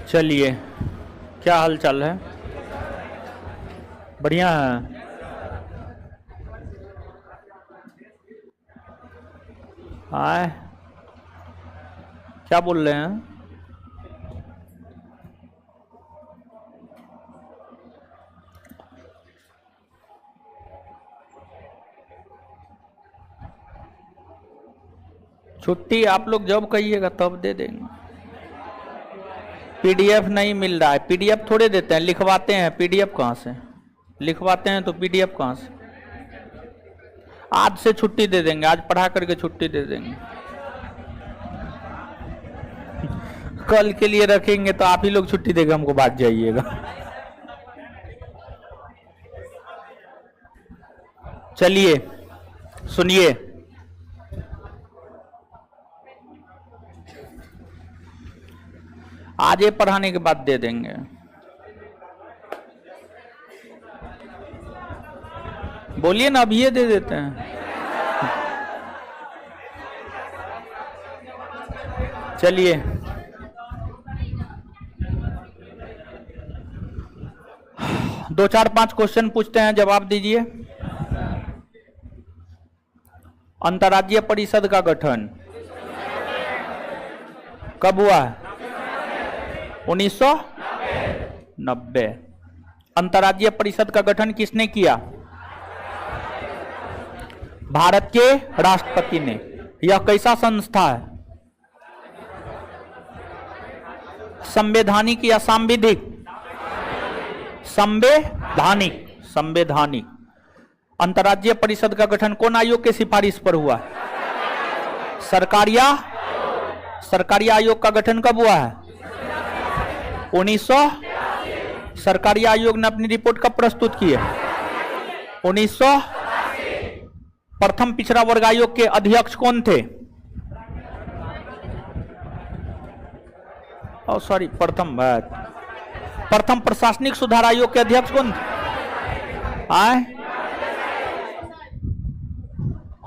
चलिए, क्या हाल चाल है? बढ़िया है। आए, क्या बोल रहे हैं? छुट्टी आप लोग जब कहिएगा तब दे देंगे। पीडीएफ नहीं मिल रहा है। पीडीएफ थोड़े देते हैं, लिखवाते हैं। पीडीएफ कहाँ से लिखवाते हैं? तो पीडीएफ कहाँ से? आज से छुट्टी दे देंगे, आज पढ़ा करके छुट्टी दे देंगे। कल के लिए रखेंगे तो आप ही लोग छुट्टी देगा, हमको बात जाइएगा। चलिए सुनिए, आज ये पढ़ाने के बाद दे देंगे। बोलिए ना, अभी ये दे देते हैं। चलिए, दो चार पांच क्वेश्चन पूछते हैं, जवाब दीजिए। अंतर्राज्यीय परिषद का गठन कब हुआ है? 1990। अंतर्राज्यीय परिषद का गठन किसने किया? भारत के राष्ट्रपति ने। यह कैसा संस्था है? संवैधानिक या सांविधिक? संवैधानिक। संवैधानिक। अंतर्राज्यीय परिषद का गठन कौन आयोग के सिफारिश पर हुआ? सरकारी आयोग का गठन कब हुआ है? 1900। सरकारी आयोग ने अपनी रिपोर्ट कब प्रस्तुत की है? 1900। प्रथम पिछड़ा वर्ग आयोग के अध्यक्ष कौन थे? प्रथम प्रशासनिक सुधार आयोग के अध्यक्ष कौन थे?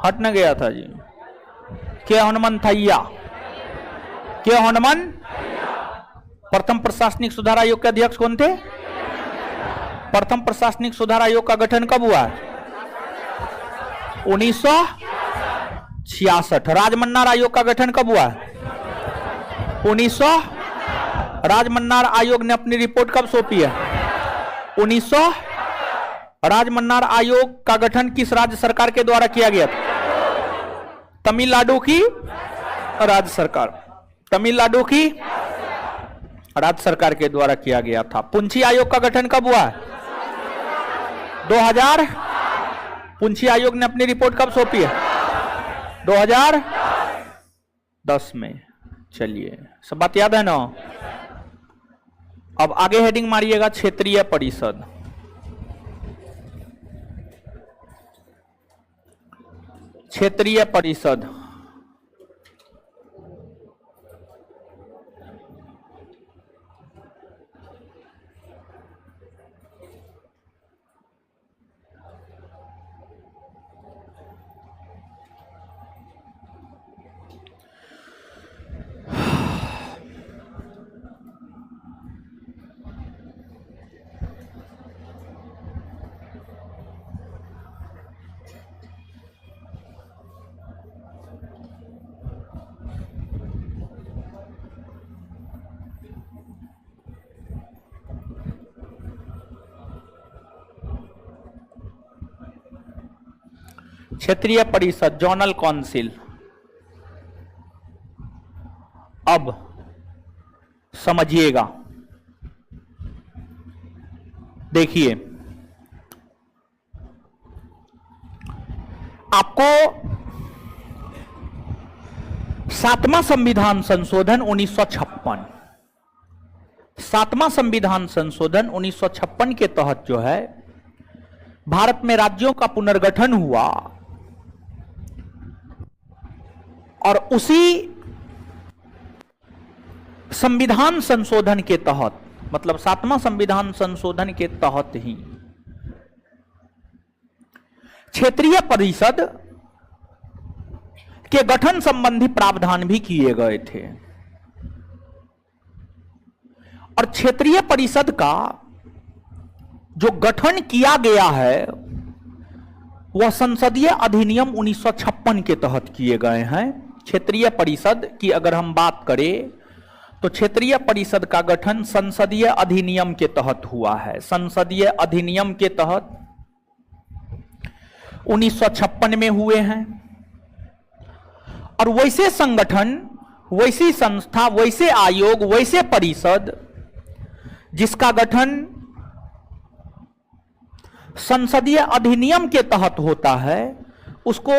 हट न गया था जी। के हनुमंथैया। के हनुमान। प्रथम प्रशासनिक सुधार आयोग के अध्यक्ष कौन थे? प्रथम प्रशासनिक सुधार आयोग का गठन कब हुआ? 1966। राजमन्नार आयोग का गठन कब हुआ? 1900। राजमन्नार आयोग ने अपनी रिपोर्ट कब सौंपी है? 1900। राजमन्नार आयोग का गठन किस राज्य सरकार के द्वारा किया गया था? तमिलनाडु की राज्य सरकार। तमिलनाडु की राज्य सरकार के द्वारा किया गया था। पुंछी आयोग का गठन कब हुआ? 2000। पुंछी आयोग ने अपनी रिपोर्ट कब सौंपी है? 2010 में। चलिए, सब बात याद है ना? अब आगे हेडिंग मारिएगा, क्षेत्रीय परिषद। क्षेत्रीय परिषद क्षेत्रीय परिषद, जोनल काउंसिल। अब समझिएगा, देखिए, आपको 7वां संविधान संशोधन 1956, 7वां संविधान संशोधन 1956 के तहत जो है भारत में राज्यों का पुनर्गठन हुआ, और उसी संविधान संशोधन के तहत, मतलब 7वां संविधान संशोधन के तहत ही क्षेत्रीय परिषद के गठन संबंधी प्रावधान भी किए गए थे। और क्षेत्रीय परिषद का जो गठन किया गया है वह संसदीय अधिनियम 1956 के तहत किए गए हैं। क्षेत्रीय परिषद की अगर हम बात करें तो क्षेत्रीय परिषद का गठन संसदीय अधिनियम के तहत हुआ है। संसदीय अधिनियम के तहत 1956 में हुए हैं। और वैसे संगठन, वैसी संस्था, वैसे आयोग, वैसे परिषद जिसका गठन संसदीय अधिनियम के तहत होता है उसको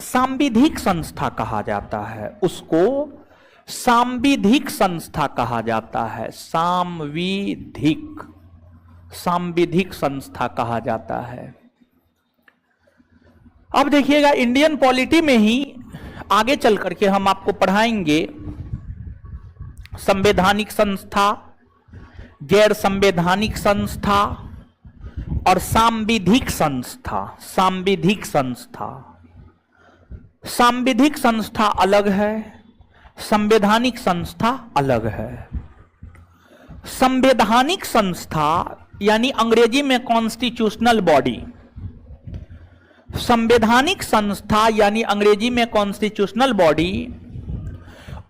सांविधिक संस्था कहा जाता है। उसको सांविधिक संस्था कहा जाता है। सांविधिक संस्था कहा जाता है। अब देखिएगा इंडियन पॉलिटी में ही आगे चल करके हम आपको पढ़ाएंगे संवैधानिक संस्था, गैर संवैधानिक संस्था और सांविधिक संस्था। सांविधिक संस्था, सांविधिक संस्था अलग है, संवैधानिक संस्था अलग है। संवैधानिक संस्था यानी अंग्रेजी में कॉन्स्टिट्यूशनल बॉडी। संवैधानिक संस्था यानी अंग्रेजी में कॉन्स्टिट्यूशनल बॉडी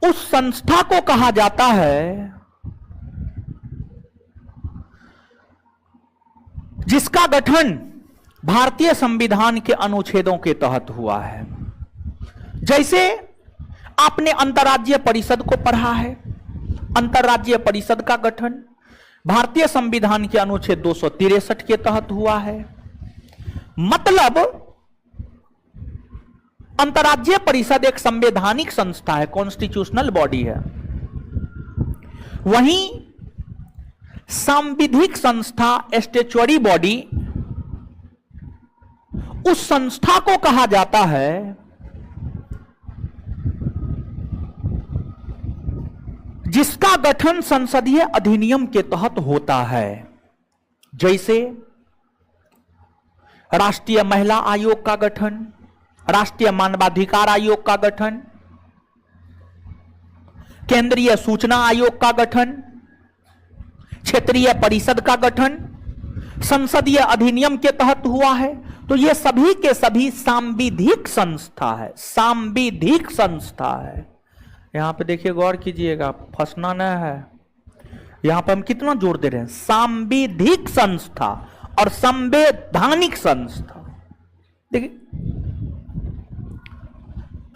उस संस्था को कहा जाता है जिसका गठन भारतीय संविधान के अनुच्छेदों के तहत हुआ है। जैसे आपने अंतर्राज्यीय परिषद को पढ़ा है। अंतर्राज्यीय परिषद का गठन भारतीय संविधान के अनुच्छेद 263 के तहत हुआ है। मतलब अंतर्राज्यीय परिषद एक संवैधानिक संस्था है, कॉन्स्टिट्यूशनल बॉडी है। वहीं सांविधिक संस्था, स्टैट्यूटरी बॉडी, उस संस्था को कहा जाता है जिसका गठन संसदीय अधिनियम के तहत होता है। जैसे राष्ट्रीय महिला आयोग का गठन, राष्ट्रीय मानवाधिकार आयोग का गठन, केंद्रीय सूचना आयोग का गठन, क्षेत्रीय परिषद का गठन संसदीय अधिनियम के तहत हुआ है। तो ये सभी के सभी सांविधिक संस्था है। सांविधिक संस्था है। यहां पे देखिए, गौर कीजिएगा, फंसना न है। यहां पे हम कितना जोर दे रहे हैं, सांविधिक संस्था और संवैधानिक संस्था। देखिए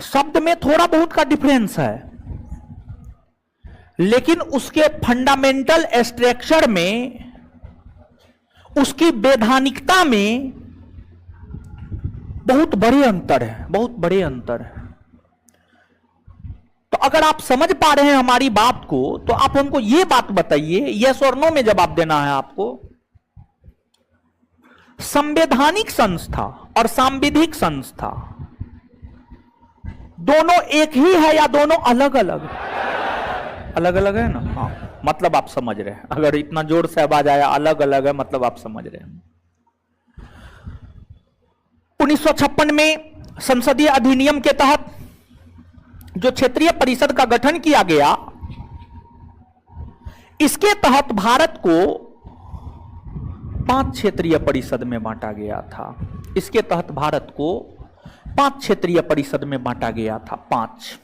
शब्द में थोड़ा बहुत का डिफरेंस है, लेकिन उसके फंडामेंटल स्ट्रक्चर में, उसकी वैधानिकता में बहुत बड़े अंतर है, बहुत बड़े अंतर है। तो अगर आप समझ पा रहे हैं हमारी बात को तो आप हमको यह बात बताइए, यस और नो में जवाब देना है आपको। संवैधानिक संस्था और सांविधिक संस्था दोनों एक ही है या दोनों अलग अलग? अलग अलग है ना? हाँ, मतलब आप समझ रहे हैं। अगर इतना जोर से आवाज आया अलग अलग है, मतलब आप समझ रहे हैं। 1956 में संसदीय अधिनियम के तहत जो क्षेत्रीय परिषद का गठन किया गया, इसके तहत भारत को 5 क्षेत्रीय परिषद में बांटा गया था। इसके तहत भारत को 5 क्षेत्रीय परिषद में बांटा गया था। 5।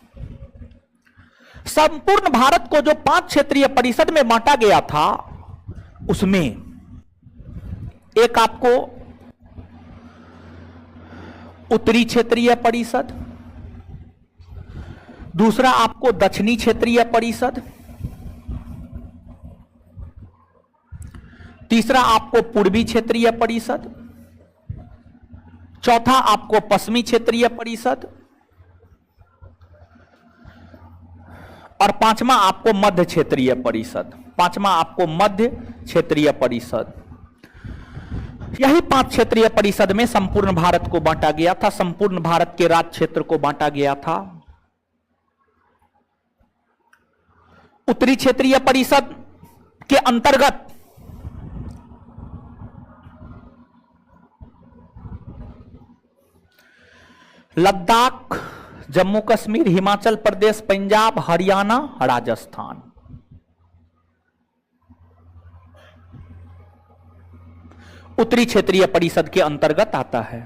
संपूर्ण भारत को जो 5 क्षेत्रीय परिषद में बांटा गया था, उसमें एक आपको उत्तरी क्षेत्रीय परिषद, दूसरा आपको दक्षिणी क्षेत्रीय परिषद, तीसरा आपको पूर्वी क्षेत्रीय परिषद, चौथा आपको पश्चिमी क्षेत्रीय परिषद और पांचवा आपको मध्य क्षेत्रीय परिषद। पांचवा आपको मध्य क्षेत्रीय परिषद। यही 5 क्षेत्रीय परिषद में संपूर्ण भारत को बांटा गया था। संपूर्ण भारत के राज्य क्षेत्र को बांटा गया था। उत्तरी क्षेत्रीय परिषद के अंतर्गत लद्दाख, जम्मू कश्मीर, हिमाचल प्रदेश, पंजाब, हरियाणा, राजस्थान। उत्तरी क्षेत्रीय परिषद के अंतर्गत आता है।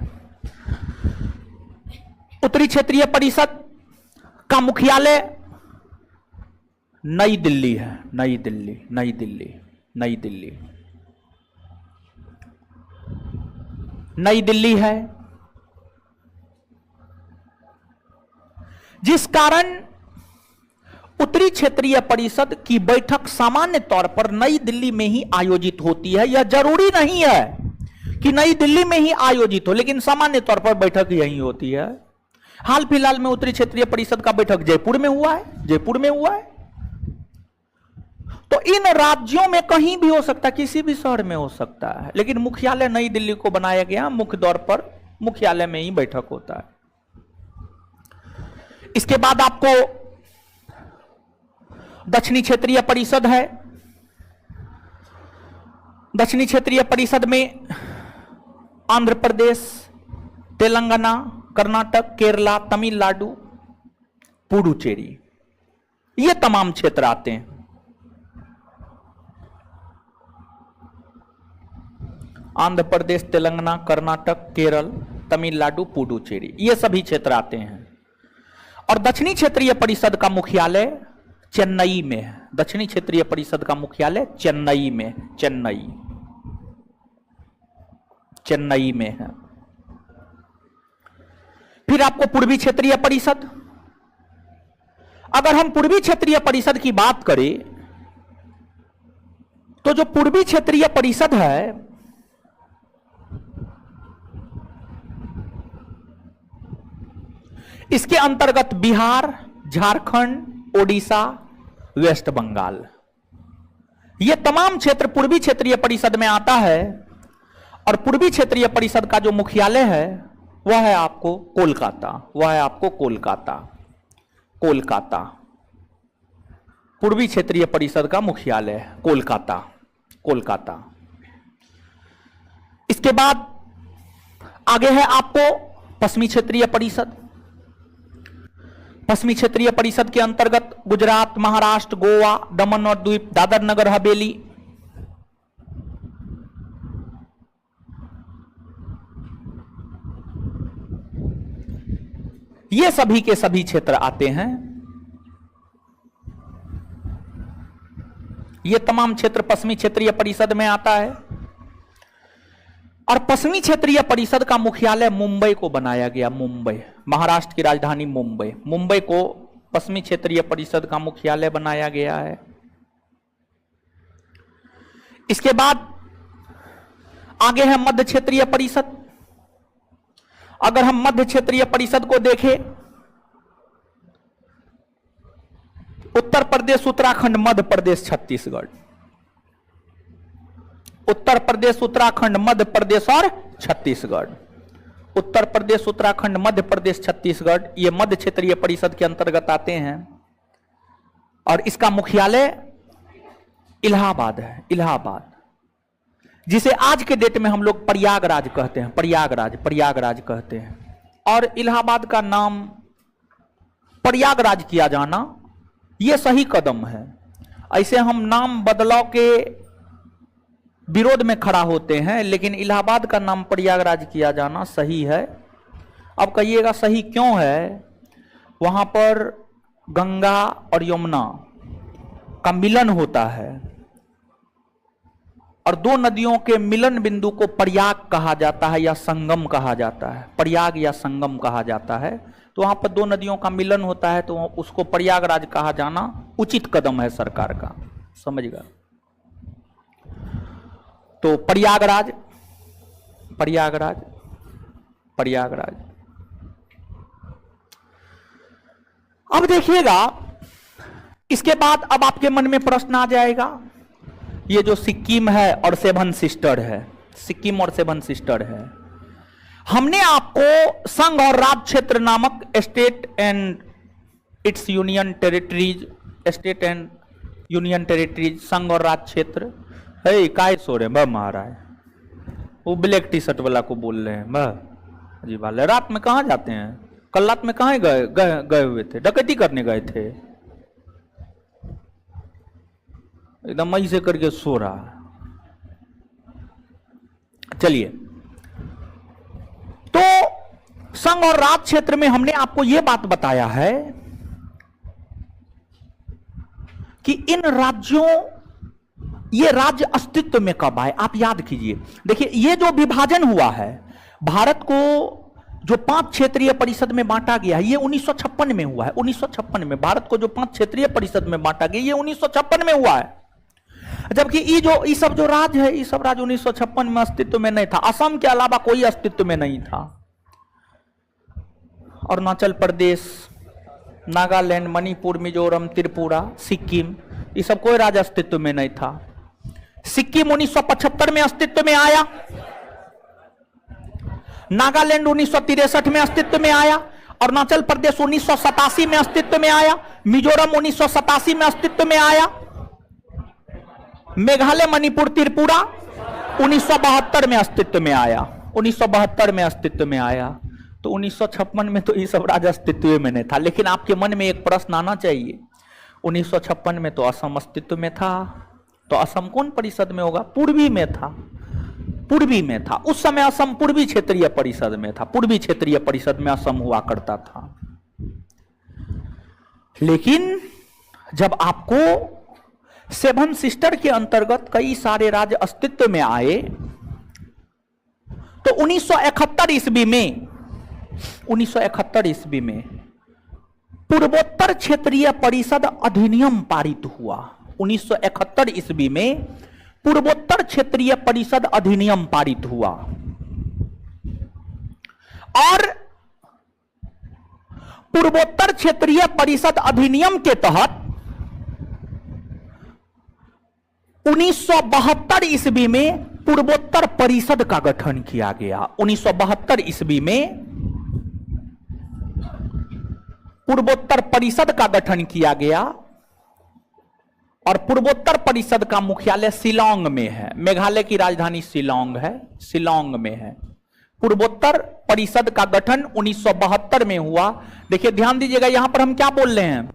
उत्तरी क्षेत्रीय परिषद का मुख्यालय नई दिल्ली है। नई दिल्ली, नई दिल्ली, नई दिल्ली, नई दिल्ली है। जिस कारण उत्तरी क्षेत्रीय परिषद की बैठक सामान्य तौर पर नई दिल्ली में ही आयोजित होती है। यह जरूरी नहीं है कि नई दिल्ली में ही आयोजित हो, लेकिन सामान्य तौर पर बैठक यही होती है। हाल फिलहाल में उत्तरी क्षेत्रीय परिषद का बैठक जयपुर में हुआ है, जयपुर में हुआ है। तो इन राज्यों में कहीं भी हो सकता है, किसी भी शहर में हो सकता है, लेकिन मुख्यालय नई दिल्ली को बनाया गया। मुख्य तौर पर मुख्यालय में ही बैठक होता है। इसके बाद आपको दक्षिणी क्षेत्रीय परिषद है। दक्षिणी क्षेत्रीय परिषद में आंध्र प्रदेश, तेलंगाना, कर्नाटक, केरला, तमिलनाडु, पुडुचेरी, ये तमाम क्षेत्र आते हैं। आंध्र प्रदेश, तेलंगाना, कर्नाटक, केरल, तमिलनाडु, पुडुचेरी, ये सभी क्षेत्र आते हैं। और दक्षिणी क्षेत्रीय परिषद का मुख्यालय चेन्नई में है। दक्षिणी क्षेत्रीय परिषद का मुख्यालय चेन्नई में, चेन्नई, चेन्नई में है। फिर आपको पूर्वी क्षेत्रीय परिषद, अगर हम पूर्वी क्षेत्रीय परिषद की बात करें तो जो पूर्वी क्षेत्रीय परिषद है इसके अंतर्गत बिहार, झारखंड, ओडिशा, वेस्ट बंगाल, ये तमाम क्षेत्र पूर्वी क्षेत्रीय परिषद में आता है। और पूर्वी क्षेत्रीय परिषद का जो मुख्यालय है वह है आपको कोलकाता, वह है आपको कोलकाता, कोलकाता। पूर्वी क्षेत्रीय परिषद का मुख्यालय कोलकाता, कोलकाता। इसके बाद आगे है आपको पश्चिमी क्षेत्रीय परिषद। पश्चिमी क्षेत्रीय परिषद के अंतर्गत गुजरात, महाराष्ट्र, गोवा, दमन और द्वीप, दादर नगर हवेली, ये सभी के सभी क्षेत्र आते हैं। ये तमाम क्षेत्र पश्चिमी क्षेत्रीय परिषद में आता है। और पश्चिमी क्षेत्रीय परिषद का मुख्यालय मुंबई को बनाया गया। मुंबई, महाराष्ट्र की राजधानी मुंबई, मुंबई को पश्चिमी क्षेत्रीय परिषद का मुख्यालय बनाया गया है। इसके बाद आगे है मध्य क्षेत्रीय परिषद। अगर हम मध्य क्षेत्रीय परिषद को देखें, उत्तर प्रदेश, उत्तराखंड, मध्य प्रदेश, छत्तीसगढ़, उत्तर प्रदेश, उत्तराखंड, मध्य प्रदेश और छत्तीसगढ़, उत्तर प्रदेश, उत्तराखंड, मध्य प्रदेश, छत्तीसगढ़, ये मध्य क्षेत्रीय परिषद के अंतर्गत आते हैं। और इसका मुख्यालय इलाहाबाद है, इलाहाबाद, जिसे आज के डेट में हम लोग प्रयागराज कहते हैं, प्रयागराज, प्रयागराज कहते हैं। और इलाहाबाद का नाम प्रयागराज किया जाना यह सही कदम है। ऐसे हम नाम बदलाव के विरोध में खड़ा होते हैं, लेकिन इलाहाबाद का नाम प्रयागराज किया जाना सही है। अब कहिएगा सही क्यों है? वहां पर गंगा और यमुना का मिलन होता है और दो नदियों के मिलन बिंदु को प्रयाग कहा जाता है या संगम कहा जाता है, प्रयाग या संगम कहा जाता है। तो वहां पर दो नदियों का मिलन होता है, तो उसको प्रयागराज कहा जाना उचित कदम है सरकार का, समझ गए? तो प्रयागराज, प्रयागराज, प्रयागराज। अब देखिएगा, इसके बाद अब आपके मन में प्रश्न आ जाएगा, ये जो सिक्किम है और सेवन सिस्टर है, सिक्किम और सेवन सिस्टर है, हमने आपको संघ और राज्य क्षेत्र नामक state and it's union territories, state and union territories, संघ और राज्य क्षेत्र है। काय सो रहे हैं महाराज, वो ब्लैक टी शर्ट वाला को बोल रहे हैं जी वाले। रात में कहाँ जाते हैं? कल रात में कहाँ गए हुए थे? डकैती करने गए थे। एकदम ऐसे करके सो रहा है। चलिए, तो संघ और राज्य क्षेत्र में हमने आपको यह बात बताया है कि इन राज्यों, ये राज्य अस्तित्व में कब आए, आप याद कीजिए। देखिए, ये जो विभाजन हुआ है, भारत को जो 5 क्षेत्रीय परिषद में बांटा गया है, ये 1956 में हुआ है। 1956 में भारत को जो 5 क्षेत्रीय परिषद में बांटा गया, ये 1956 में हुआ है। जबकि ये सब जो राज्य है, ये सब राज्य 1956 में अस्तित्व में नहीं था। असम के अलावा कोई अस्तित्व में नहीं था। अरुणाचल प्रदेश, नागालैंड, मणिपुर, मिजोरम, त्रिपुरा, सिक्किम, ये सब कोई राज्य अस्तित्व में नहीं था। सिक्किम 1975 में अस्तित्व में आया, नागालैंड 1963 में अस्तित्व में आया, अरुणाचल प्रदेश 1987 में अस्तित्व में आया, मिजोरम 1987 में अस्तित्व में आया, मेघालय, मणिपुर, त्रिपुरा 1972 में अस्तित्व में आया। 1972 में अस्तित्व में आया। तो 1956 में तो ये सब राज्य अस्तित्व में नहीं था। लेकिन आपके मन में एक प्रश्न आना चाहिए, 1956 में तो असम अस्तित्व में था, तो असम कौन परिषद में होगा? पूर्वी में था। पूर्वी में था उस समय असम पूर्वी क्षेत्रीय परिषद में था। पूर्वी क्षेत्रीय परिषद में असम हुआ करता था। लेकिन जब आपको 7 सिस्टर के अंतर्गत कई सारे राज्य अस्तित्व में आए, तो 1971 ईस्वी में पूर्वोत्तर क्षेत्रीय परिषद अधिनियम पारित हुआ। 1971 ईस्वी में पूर्वोत्तर क्षेत्रीय परिषद अधिनियम पारित हुआ और पूर्वोत्तर क्षेत्रीय परिषद अधिनियम के तहत 1972 ईस्वी में पूर्वोत्तर परिषद का गठन किया गया। 1972 ईस्वी में पूर्वोत्तर परिषद का गठन किया गया और पूर्वोत्तर परिषद का मुख्यालय शिलांग में है। मेघालय की राजधानी शिलांग है, शिलांग में है। पूर्वोत्तर परिषद का गठन 1972 में हुआ। देखिए, ध्यान दीजिएगा, यहां पर हम क्या बोल रहे हैं?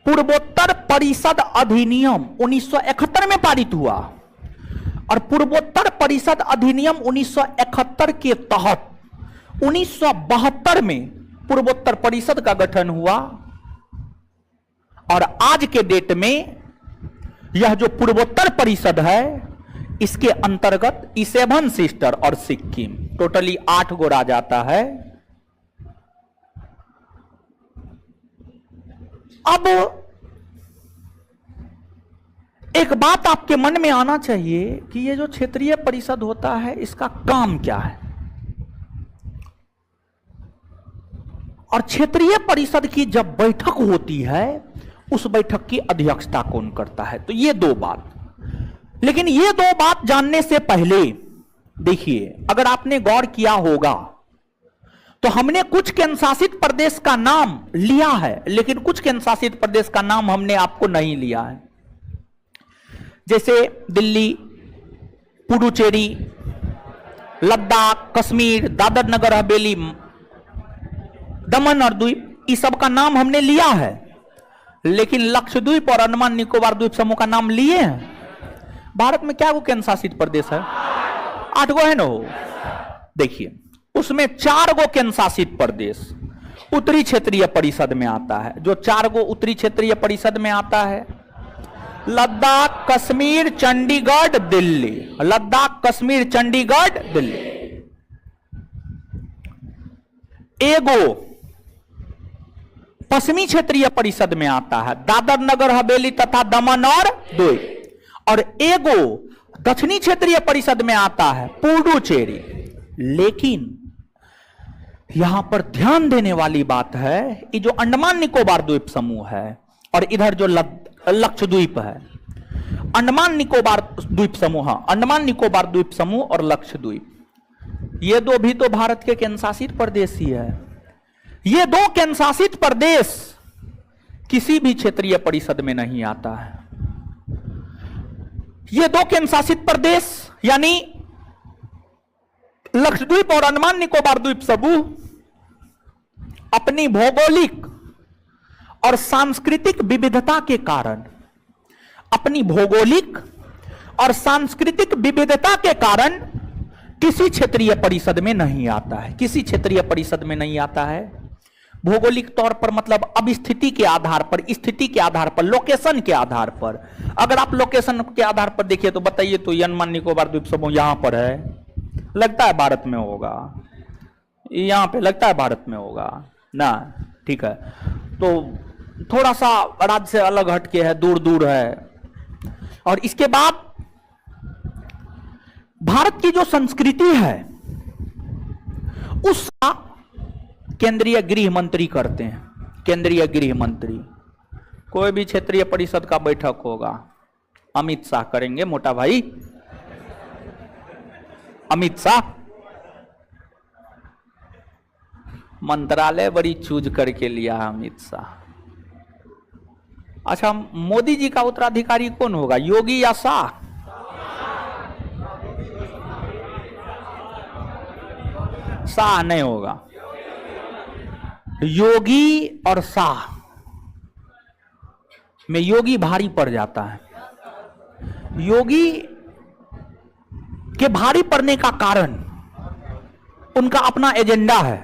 पूर्वोत्तर परिषद अधिनियम 1971 में पारित हुआ और पूर्वोत्तर परिषद अधिनियम 1971 के तहत 1972 में पूर्वोत्तर परिषद का गठन हुआ और आज के डेट में यह जो पूर्वोत्तर परिषद है, इसके अंतर्गत 7 सिस्टर और सिक्किम, टोटली 8 गो राज्य आता है। अब एक बात आपके मन में आना चाहिए कि ये जो क्षेत्रीय परिषद होता है, इसका काम क्या है और क्षेत्रीय परिषद की जब बैठक होती है, उस बैठक की अध्यक्षता कौन करता है? तो ये 2 बात। लेकिन ये 2 बात जानने से पहले देखिए, अगर आपने गौर किया होगा तो हमने कुछ केंद्रशासित प्रदेश का नाम लिया है, लेकिन कुछ केंद्रशासित प्रदेश का नाम हमने आपको नहीं लिया है। जैसे दिल्ली, पुडुचेरी, लद्दाख, कश्मीर, दादर नगर हवेली, दमन और द्वीप, इस सब का नाम हमने लिया है, लेकिन लक्षद्वीप और अंडमान निकोबार द्वीप समूह का नाम लिए हैं। भारत में क्या वो केंद्र शासित प्रदेश है? 8 गो है ना हो। देखिए, उसमें 4 गो केंद्र शासित प्रदेश उत्तरी क्षेत्रीय परिषद में आता है। जो 4 गो उत्तरी क्षेत्रीय परिषद में आता है, लद्दाख, कश्मीर, चंडीगढ़, दिल्ली। लद्दाख, कश्मीर, चंडीगढ़, दिल्ली। एगो पश्चिमी क्षेत्रीय परिषद में आता है, दादर नगर हवेली तथा दमन और द्वीप। और एगो दक्षिणी क्षेत्रीय परिषद में आता है, पुडुचेरी। लेकिन यहां पर ध्यान देने वाली बात है, ये जो अंडमान निकोबार द्वीप समूह है और इधर जो लक्षद्वीप है, अंडमान निकोबार द्वीप समूह, अंडमान निकोबार द्वीप समूह और लक्षद्वीप, ये 2 भी तो भारत के केंद्रशासित प्रदेश ही है। ये 2 केंद्रशासित प्रदेश किसी भी क्षेत्रीय परिषद में नहीं आता है। ये 2 केंद्रशासित प्रदेश यानी लक्षद्वीप और अंडमान निकोबार द्वीप समूह अपनी भौगोलिक और सांस्कृतिक विविधता के कारण, अपनी भौगोलिक और सांस्कृतिक विविधता के कारण किसी क्षेत्रीय परिषद में नहीं आता है, किसी क्षेत्रीय परिषद में नहीं आता है। भौगोलिक तौर पर मतलब अब स्थिति के आधार पर, स्थिति के आधार पर, लोकेशन के आधार पर, अगर आप लोकेशन के आधार पर देखिए तो बताइए तो अंडमान निकोबार द्वीप समूह यहां पर है, लगता है भारत में होगा, यहां पे लगता है भारत में होगा ना, ठीक है। तो थोड़ा सा राज्य से अलग हटके है, दूर दूर है। और इसके बाद भारत की जो संस्कृति है उसका केंद्रीय गृह मंत्री करते हैं, केंद्रीय गृह मंत्री। कोई भी क्षेत्रीय परिषद का बैठक होगा अमित शाह करेंगे, मोटा भाई अमित शाह। मंत्रालय बड़ी चूज करके लिया है अमित शाह। अच्छा, मोदी जी का उत्तराधिकारी कौन होगा, योगी या शाह? शाह नहीं होगा, योगी और शाह में योगी भारी पड़ जाता है। योगी के भारी पड़ने का कारण उनका अपना एजेंडा है,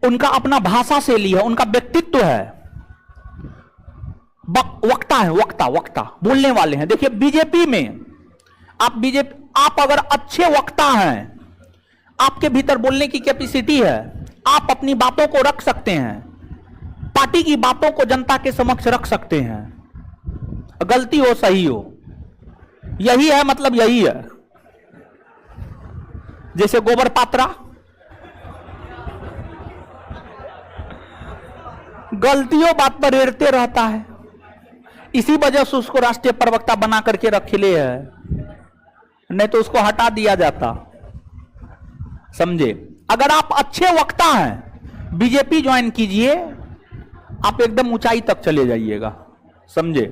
उनका अपना भाषा शैली है, उनका व्यक्तित्व है, वक्ता है, वक्ता बोलने वाले हैं। देखिए बीजेपी में आप अगर अच्छे वक्ता हैं, आपके भीतर बोलने की कैपेसिटी है, आप अपनी बातों को रख सकते हैं, पार्टी की बातों को जनता के समक्ष रख सकते हैं, गलती हो सही हो, यही है, मतलब यही है। जैसे गोबर पात्रा गलतियों बात पर एड़ते रहता है, इसी वजह से उसको राष्ट्रीय प्रवक्ता बना करके रखे ले है, नहीं तो उसको हटा दिया जाता, समझे। अगर आप अच्छे वक्ता हैं, बीजेपी ज्वाइन कीजिए, आप एकदम ऊंचाई तक चले जाइएगा, समझे।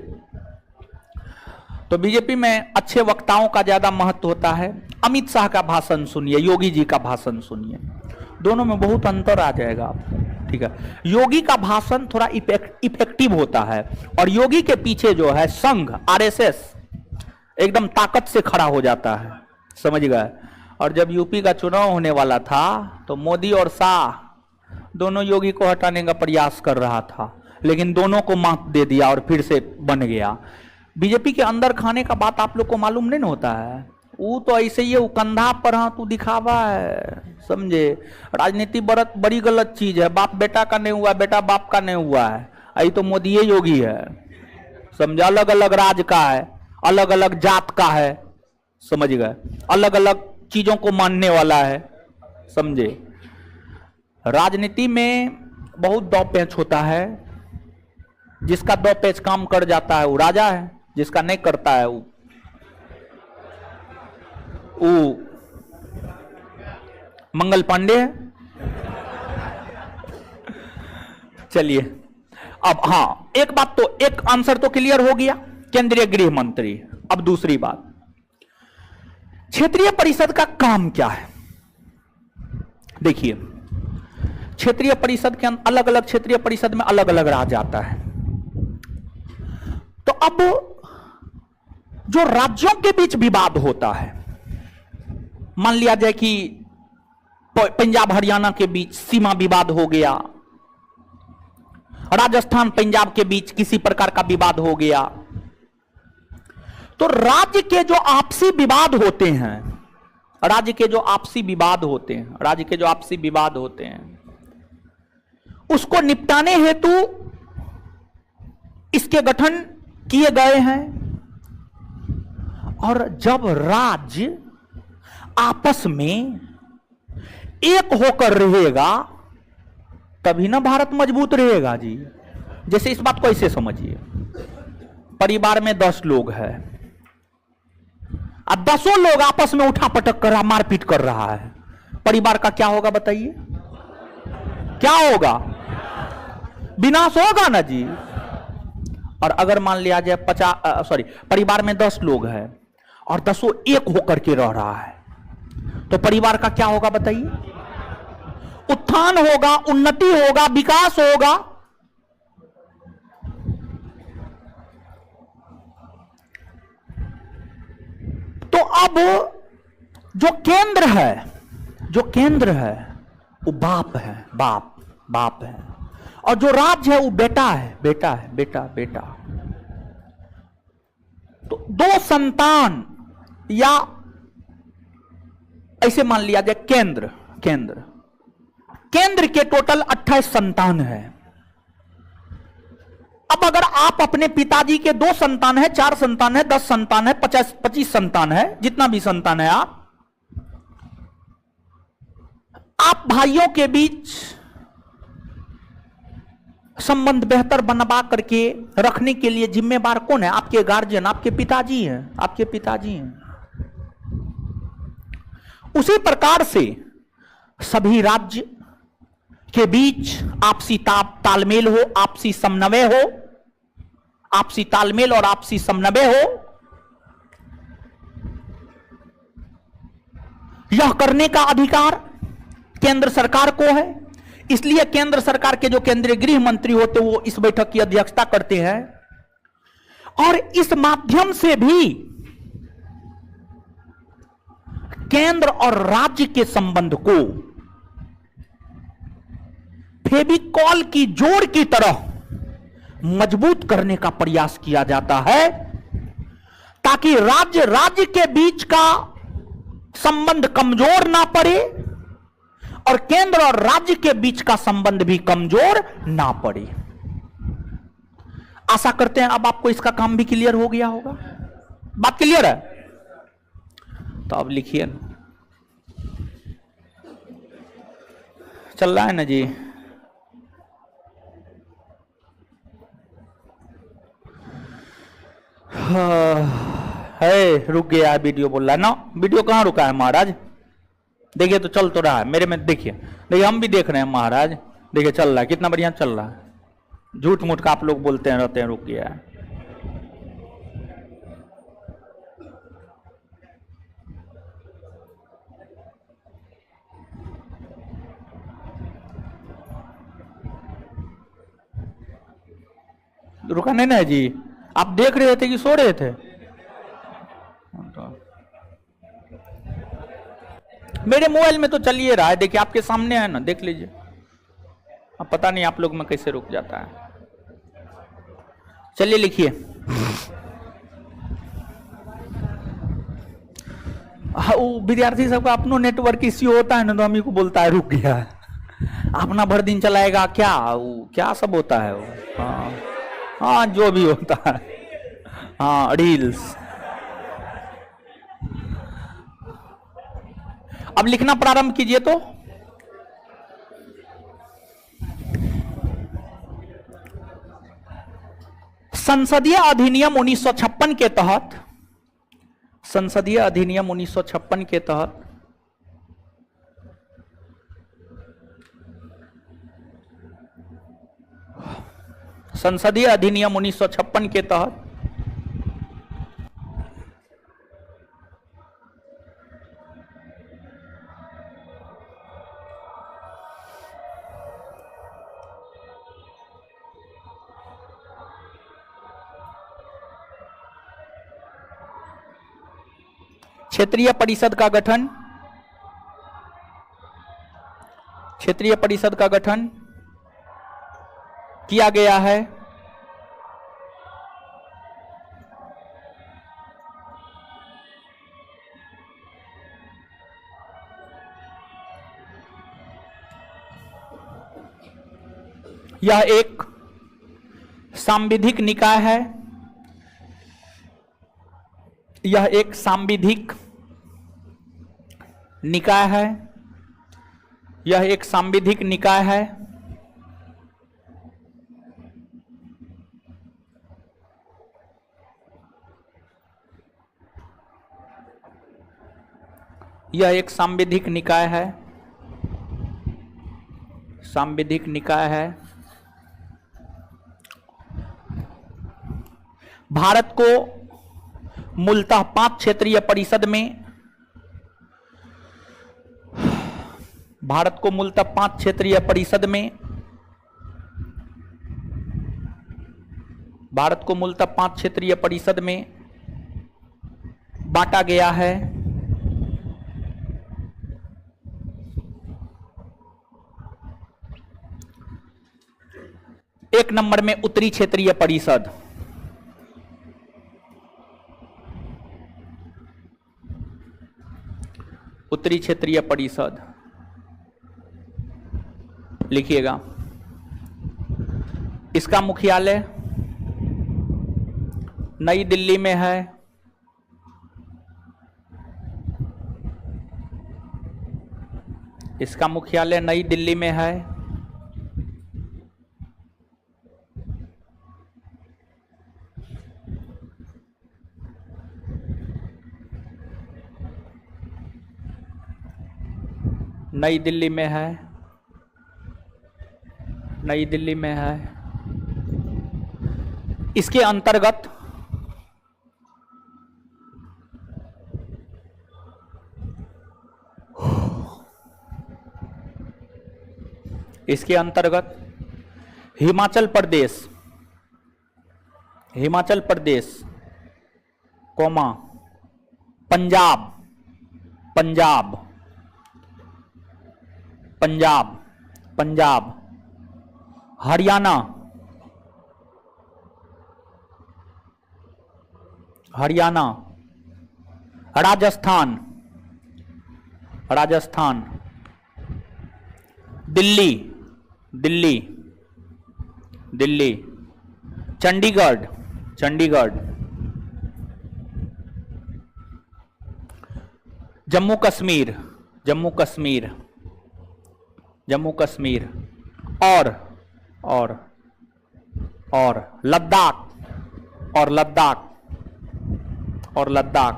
तो बीजेपी में अच्छे वक्ताओं का ज्यादा महत्व होता है। अमित शाह का भाषण सुनिए, योगी जी का भाषण सुनिए, दोनों में बहुत अंतर आ जाएगा आपको, ठीक है। योगी का भाषण थोड़ा इफेक्टिव होता है, और योगी के पीछे जो है संघ आरएसएस एकदम ताकत से खड़ा हो जाता है, समझ गए। और जब यूपी का चुनाव होने वाला था तो मोदी और शाह दोनों योगी को हटाने का प्रयास कर रहा था, लेकिन दोनों को मात दे दिया और फिर से बन गया। बीजेपी के अंदर खाने का बात आप लोग को मालूम नहीं होता है, वो तो ऐसे ही वो कंधा पर हाँ तू दिखावा है, समझे। राजनीति बड़ी गलत चीज है, बाप बेटा का नहीं हुआ, बेटा बाप का नहीं हुआ है, आई तो मोदी योगी है, समझे। अलग अलग राज का है, अलग अलग जात का है, समझ गए, अलग अलग चीजों को मानने वाला है, समझे। राजनीति में बहुत दो पेच होता है, जिसका दो पेच काम कर जाता है वो राजा है, जिसका नहीं करता है वो मंगल पांडे है। चलिए अब हाँ, एक बात तो, एक आंसर तो क्लियर हो गया, केंद्रीय गृह मंत्री। अब दूसरी बात, क्षेत्रीय परिषद का काम क्या है। देखिए क्षेत्रीय परिषद के अलग अलग क्षेत्रीय परिषद में अलग अलग राज्य आता है। तो अब जो राज्यों के बीच विवाद होता है, मान लिया जाए कि पंजाब हरियाणा के बीच सीमा विवाद हो गया, राजस्थान पंजाब के बीच किसी प्रकार का विवाद हो गया, तो राज्य के जो आपसी विवाद होते हैं, राज्य के जो आपसी विवाद होते हैं, राज्य के जो आपसी विवाद होते हैं, उसको निपटाने हेतु इसके गठन किए गए हैं। और जब राज्य आपस में एक होकर रहेगा तभी ना भारत मजबूत रहेगा जी। जैसे इस बात को ऐसे समझिए, परिवार में 10 लोग हैं, अब 10 लोग आपस में उठा पटक कर रहा, मारपीट कर रहा है, परिवार का क्या होगा बताइए, क्या होगा, विनाश होगा ना जी। और अगर मान लिया जाए परिवार में 10 लोग हैं और 10 एक होकर के रह रहा है, तो परिवार का क्या होगा बताइए, उत्थान होगा, उन्नति होगा, विकास होगा। अब जो केंद्र है, जो केंद्र है वो बाप है, बाप है, और जो राज्य है वो बेटा है, बेटा। तो दो संतान, या ऐसे मान लिया जाए केंद्र के टोटल 28 संतान है। अब अगर आप अपने पिताजी के 2 संतान है, 4 संतान है, 10 संतान है, 25 संतान है, जितना भी संतान है, आप भाइयों के बीच संबंध बेहतर बनवा करके रखने के लिए जिम्मेवार कौन है? आपके गार्जियन, आपके पिताजी हैं। उसी प्रकार से सभी राज्य के बीच आपसी तालमेल हो, आपसी समन्वय हो, आपसी तालमेल और आपसी समन्वय हो, यह करने का अधिकार केंद्र सरकार को है। इसलिए केंद्र सरकार के जो केंद्रीय गृह मंत्री होते वो इस बैठक की अध्यक्षता करते हैं, और इस माध्यम से भी केंद्र और राज्य के संबंध को फेविकॉल की जोड़ की तरह मजबूत करने का प्रयास किया जाता है, ताकि राज्य के बीच का संबंध कमजोर ना पड़े और केंद्र और राज्य के बीच का संबंध भी कमजोर ना पड़े। आशा करते हैं अब आपको इसका काम भी क्लियर हो गया होगा। बात क्लियर है? तो अब लिखिए, चल रहा है ना जी? है, रुक गया वीडियो, बोल रहा है ना। वीडियो कहां रुका है महाराज? देखिए तो चल तो रहा है मेरे में, देखिए हम भी देख रहे हैं महाराज, देखिए चल रहा है, कितना बढ़िया चल रहा है। झूठ मूठ का आप लोग बोलते हैं रहते हैं, रुक गया है। रुका नहीं ना जी? आप देख रहे थे कि सो रहे थे? मेरे मोबाइल में तो चलिए रहा है, देखिए आपके सामने है ना, देख लीजिए। अब पता नहीं आप लोग में कैसे रुक जाता है। चलिए लिखिए, वो विद्यार्थी सबका अपनो नेटवर्क इश्यू होता है ना, तो हम ही को बोलता है रुक गया, अपना भर दिन चलाएगा क्या सब होता है वो। हाँ जो भी होता है, हाँ रील्स। अब लिखना प्रारंभ कीजिए। तो संसदीय अधिनियम 1956 के तहत, संसदीय अधिनियम 1956 के तहत संसदीय अधिनियम 1956 के तहत क्षेत्रीय परिषद का गठन, क्षेत्रीय परिषद का गठन किया गया है। यह एक सांविधिक निकाय है, यह एक सांविधिक निकाय है, यह एक सांविधिक निकाय है। यह एक सांविधिक निकाय है, सांविधिक निकाय है। भारत को मूलतः 5 क्षेत्रीय परिषद में, भारत को मूलतः 5 क्षेत्रीय परिषद में, भारत को मूलतः 5 क्षेत्रीय परिषद में बांटा गया है। एक नंबर में उत्तरी क्षेत्रीय परिषद, उत्तरी क्षेत्रीय परिषद लिखिएगा। इसका मुख्यालय नई दिल्ली में है। इसका मुख्यालय नई दिल्ली में है। नई दिल्ली में है, नई दिल्ली में है। इसके अंतर्गत इसके अंतर्गत हिमाचल प्रदेश, हिमाचल प्रदेश, कोमा, पंजाब, पंजाब, पंजाब, पंजाब, हरियाणा, हरियाणा, राजस्थान, राजस्थान, दिल्ली, दिल्ली, दिल्ली, चंडीगढ़, चंडीगढ़, जम्मू कश्मीर, जम्मू कश्मीर, जम्मू कश्मीर, और लद्दाख, और लद्दाख, और लद्दाख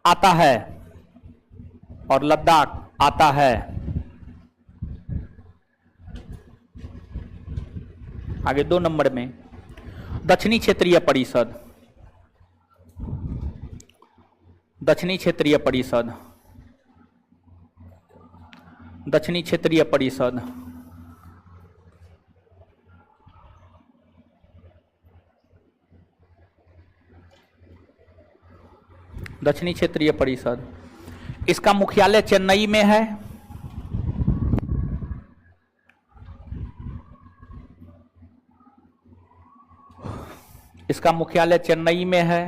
आता है, और लद्दाख आता है। आगे 2 नंबर में दक्षिणी क्षेत्रीय परिषद, दक्षिणी क्षेत्रीय परिषद, दक्षिणी क्षेत्रीय परिषद, दक्षिणी क्षेत्रीय परिषद। इसका मुख्यालय चेन्नई में है। इसका मुख्यालय चेन्नई में है।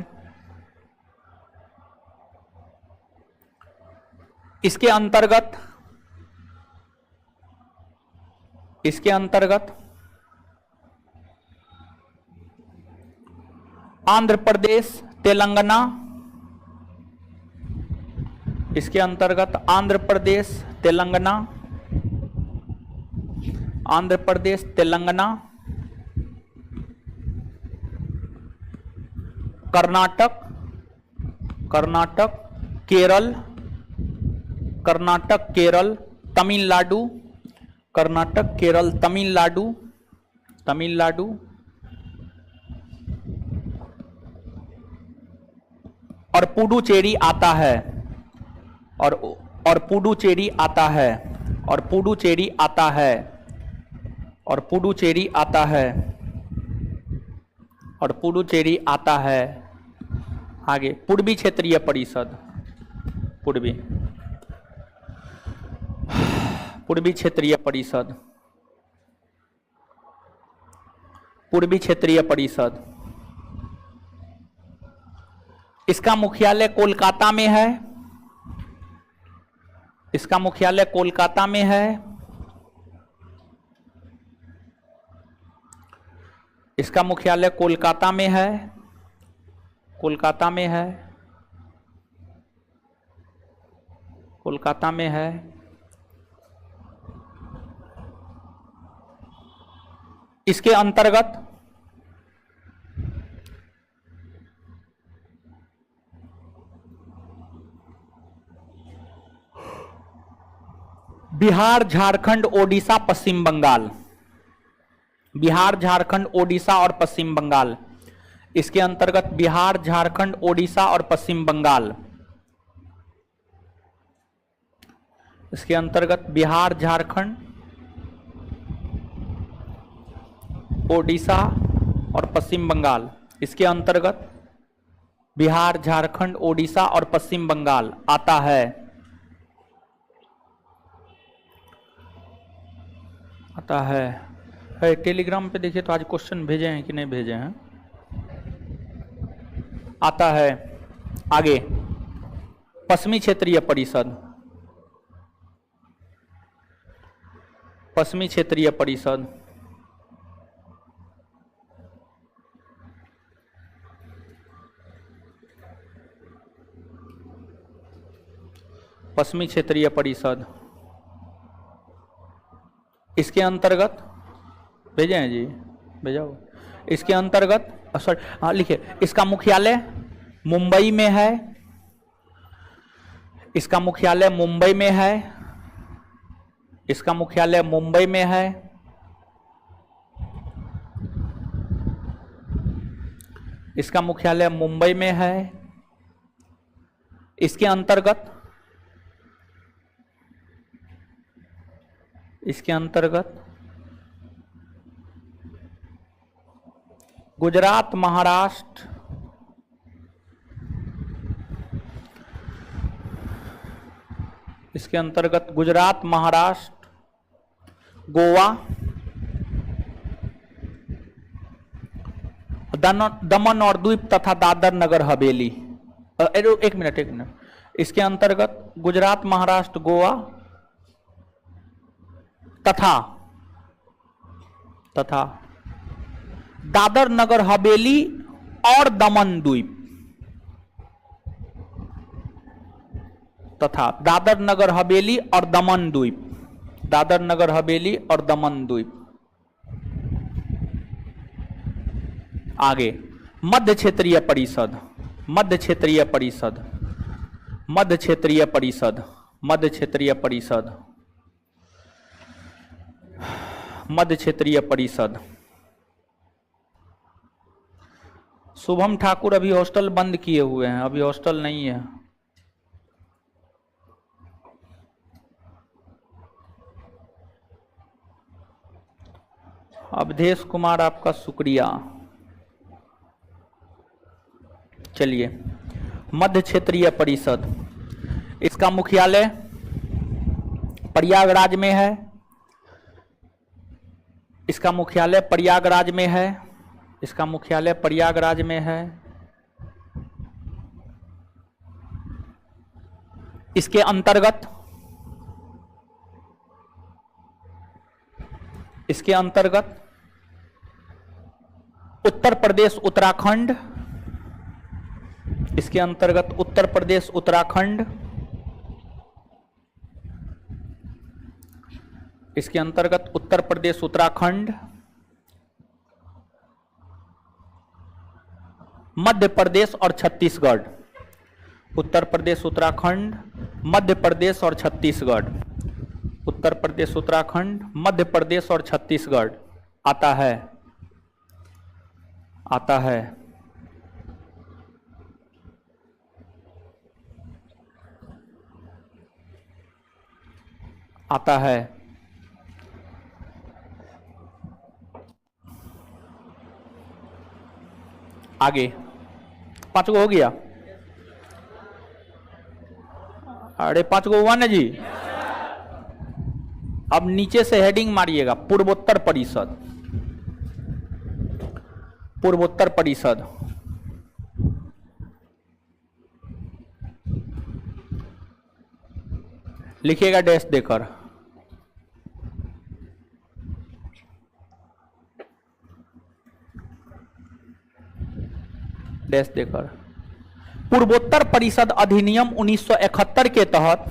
इसके अंतर्गत, इसके अंतर्गत आंध्र प्रदेश, तेलंगाना, इसके अंतर्गत आंध्र प्रदेश, तेलंगाना, आंध्र प्रदेश, तेलंगाना, कर्नाटक, कर्नाटक, केरल, कर्नाटक, केरल, तमिलनाडु, कर्नाटक, केरल, तमिलनाडु, तमिलनाडु, और पुडुचेरी आता है, और पुडुचेरी आता है, और पुडुचेरी आता है, और पुडुचेरी आता है, और पुडुचेरी आता है। आगे पूर्वी क्षेत्रीय परिषद, पूर्वी, पूर्वी क्षेत्रीय परिषद, पूर्वी क्षेत्रीय परिषद। इसका मुख्यालय कोलकाता में है। इसका मुख्यालय कोलकाता में है। इसका मुख्यालय कोलकाता में है। कोलकाता में है। कोलकाता में है। इसके अंतर्गत बिहार, झारखंड, ओडिशा, पश्चिम बंगाल, बिहार, झारखंड, ओडिशा और पश्चिम बंगाल। इसके अंतर्गत बिहार, झारखंड, ओडिशा और पश्चिम बंगाल। इसके अंतर्गत बिहार, झारखंड, ओडिशा और पश्चिम बंगाल। इसके अंतर्गत बिहार, झारखंड, ओडिशा और पश्चिम बंगाल आता है। आता है टेलीग्राम पे देखिए तो आज क्वेश्चन भेजे हैं कि नहीं भेजे हैं। आता है। आगे, पश्चिमी क्षेत्रीय परिषद, पश्चिमी क्षेत्रीय परिषद, पश्चिमी क्षेत्रीय परिषद, इसके अंतर्गत भेजे हैं जी, भेजाओ। इसके अंतर्गत सॉरी, हाँ लिखिए, इसका मुख्यालय मुंबई में है, इसका मुख्यालय मुंबई में है, इसका मुख्यालय मुंबई में है, इसका मुख्यालय मुंबई में है। इसके अंतर्गत, इसके अंतर्गत गुजरात, महाराष्ट्र, इसके अंतर्गत गुजरात, महाराष्ट्र, गोवा, दमन और द्वीप तथा दादर नगर हवेली। एक मिनट, एक मिनट। इसके अंतर्गत गुजरात, महाराष्ट्र, गोवा तथा दादर नगर हवेली और दमन द्वीप, तथा दादर नगर हवेली और दमन द्वीप, दादर नगर हवेली और दमन द्वीप। आगे, मध्य क्षेत्रीय परिषद, मध्य क्षेत्रीय परिषद, मध्य क्षेत्रीय परिषद, मध्य क्षेत्रीय परिषद, मध्य क्षेत्रीय परिषद। शुभम ठाकुर अभी हॉस्टल बंद किए हुए हैं, अभी हॉस्टल नहीं है। अवधेश कुमार, आपका शुक्रिया। चलिए, मध्य क्षेत्रीय परिषद, इसका मुख्यालय प्रयागराज में है, इसका मुख्यालय प्रयागराज में है, इसका मुख्यालय प्रयागराज में है। इसके अंतर्गत, इसके अंतर्गत उत्तर प्रदेश, उत्तराखंड, इसके अंतर्गत उत्तर प्रदेश, उत्तराखंड, इसके अंतर्गत उत्तर प्रदेश, उत्तराखंड, मध्य प्रदेश और छत्तीसगढ़, उत्तर प्रदेश, उत्तराखंड, मध्य प्रदेश और छत्तीसगढ़, उत्तर प्रदेश, उत्तराखंड, मध्य प्रदेश और छत्तीसगढ़ आता है। आता है। आता है। आगे 5 गो हो गया। अरे 5 गो हुआ ना जी। अब नीचे से हेडिंग मारिएगा, पूर्वोत्तर परिषद, पूर्वोत्तर परिषद। लिखिएगा डैश देकर। डैश देकर। पूर्वोत्तर परिषद अधिनियम 1971 के तहत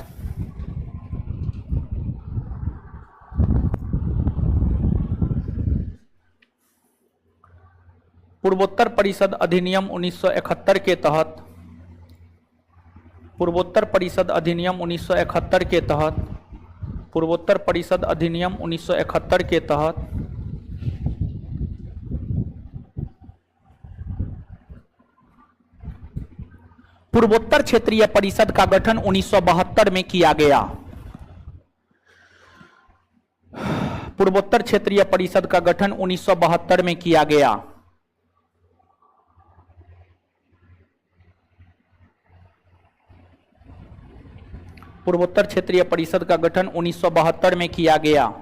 पूर्वोत्तर परिषद अधिनियम 1971 के तहत पूर्वोत्तर परिषद अधिनियम 1971 के तहत पूर्वोत्तर परिषद अधिनियम 1971 के तहत पूर्वोत्तर क्षेत्रीय परिषद का गठन 1972 में किया गया। पूर्वोत्तर क्षेत्रीय परिषद का गठन 1972 में किया गया। पूर्वोत्तर क्षेत्रीय परिषद का गठन 1972 में किया गया।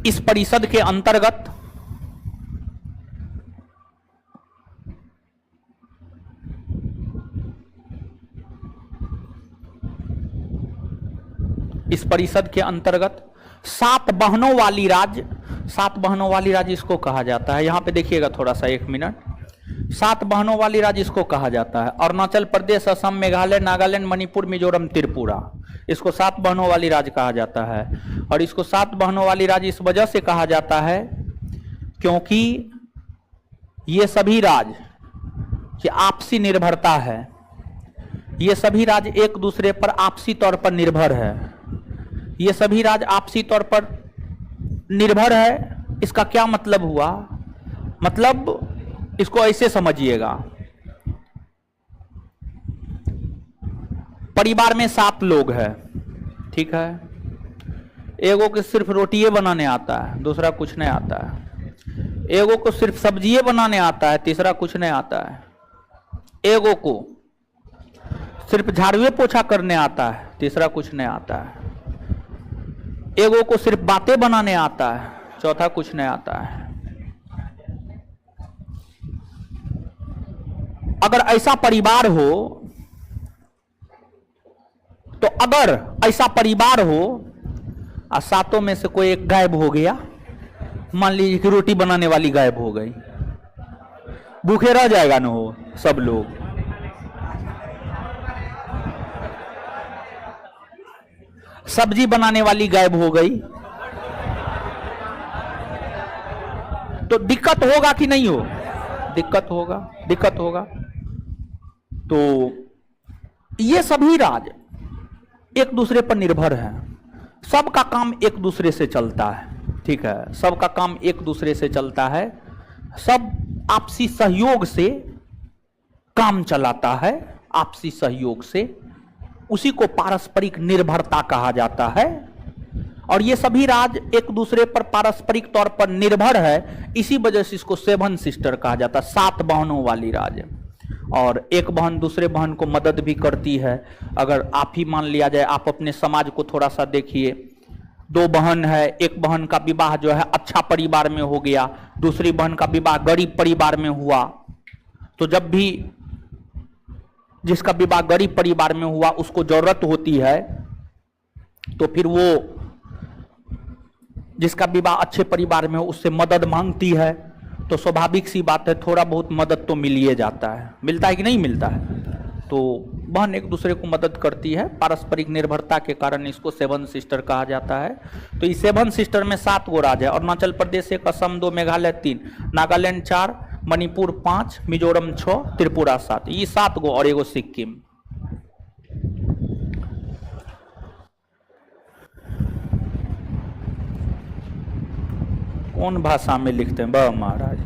इस परिषद के अंतर्गत सात बहनों वाली राज्य, सात बहनों वाली राज्य इसको कहा जाता है। यहां पे देखिएगा थोड़ा सा, 1 मिनट। सात बहनों वाली राज्य इसको कहा जाता है। अरुणाचल प्रदेश, असम, मेघालय, नागालैंड, मणिपुर, मिजोरम, त्रिपुरा, इसको सात बहनों वाली राज्य कहा जाता है। और इसको सात बहनों वाली राज्य इस वजह से कहा जाता है क्योंकि ये सभी राज्य की आपसी निर्भरता है। ये सभी राज्य एक दूसरे पर आपसी तौर पर निर्भर है। ये सभी राज्य आपसी तौर पर निर्भर है। इसका क्या मतलब हुआ? मतलब इसको ऐसे समझिएगा, परिवार में 7 लोग हैं, ठीक है। एगो को सिर्फ रोटिये बनाने आता है, दूसरा कुछ नहीं आता है। एगो को सिर्फ सब्जिये बनाने आता है, तीसरा कुछ नहीं आता है। एगो को सिर्फ झाड़ुए पोछा करने आता है, तीसरा कुछ नहीं आता है। एगो को सिर्फ बातें बनाने आता है, चौथा कुछ नहीं आता है। अगर ऐसा परिवार हो, तो अगर ऐसा परिवार हो और सातों में से कोई एक गायब हो गया, मान लीजिए कि रोटी बनाने वाली गायब हो गई, भूखे रह जाएगा ना हो सब लोग। सब्जी बनाने वाली गायब हो गई तो दिक्कत होगा कि नहीं हो? दिक्कत होगा, दिक्कत होगा। तो ये सभी राज्य एक दूसरे पर निर्भर हैं। सबका काम एक दूसरे से चलता है, ठीक है। सबका काम एक दूसरे से चलता है। सब आपसी सहयोग से काम चलाता है, आपसी सहयोग से। उसी को पारस्परिक निर्भरता कहा जाता है। और ये सभी राज्य एक दूसरे पर पारस्परिक तौर पर निर्भर है, इसी वजह से इसको 7 सिस्टर कहा जाता है, 7 बहनों वाली राज्य। और एक बहन दूसरे बहन को मदद भी करती है। अगर आप ही मान लिया जाए, आप अपने समाज को थोड़ा सा देखिए, 2 बहन है, एक बहन का विवाह जो है अच्छा परिवार में हो गया, दूसरी बहन का विवाह गरीब परिवार में हुआ। तो जब भी जिसका विवाह गरीब परिवार में हुआ उसको जरूरत होती है, तो फिर वो जिसका विवाह अच्छे परिवार में हो उससे मदद मांगती है। तो स्वाभाविक सी बात है, थोड़ा बहुत मदद तो मिल ही जाता है। मिलता है कि नहीं मिलता है? तो बहन एक दूसरे को मदद करती है। पारस्परिक निर्भरता के कारण इसको 7 सिस्टर कहा जाता है। तो इस 7 सिस्टर में 7 गो राज्य है। अरुणाचल प्रदेश 1, असम 2, मेघालय 3, नागालैंड 4, मणिपुर 5, मिजोरम 6, त्रिपुरा 7, ये 7 गो और एगो सिक्किम। कौन भाषा में लिखते हैं बा महाराज?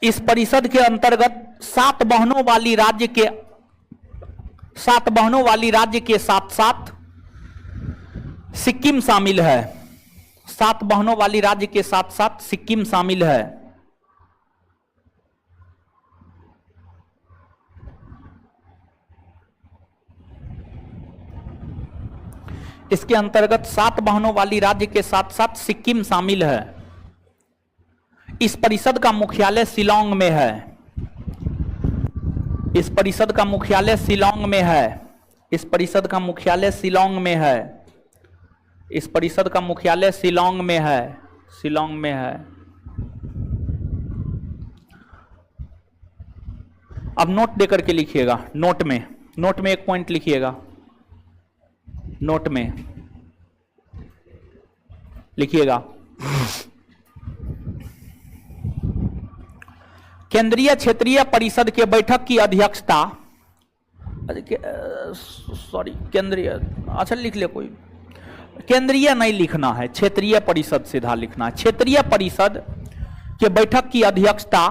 इस परिषद के अंतर्गत 7 बहनों वाली राज्य के साथ साथ सिक्किम शामिल है। 7 बहनों वाली राज्य के साथ साथ सिक्किम शामिल है। इसके अंतर्गत 7 बहनों वाली राज्य के साथ साथ सिक्किम शामिल है। इस परिषद का मुख्यालय शिलांग में है। इस परिषद का मुख्यालय शिलांग में है। इस परिषद का मुख्यालय शिलांग में है। इस परिषद का मुख्यालय शिलांग में है। शिलांग में है। अब नोट देकर के लिखिएगा। नोट में एक पॉइंट लिखिएगा। नोट में लिखिएगा, केंद्रीय क्षेत्रीय परिषद के बैठक की अध्यक्षता, सॉरी केंद्रीय, अच्छा लिख ले कोई, केंद्रीय नहीं लिखना है, क्षेत्रीय परिषद सीधा लिखना है। क्षेत्रीय परिषद के बैठक की अध्यक्षता,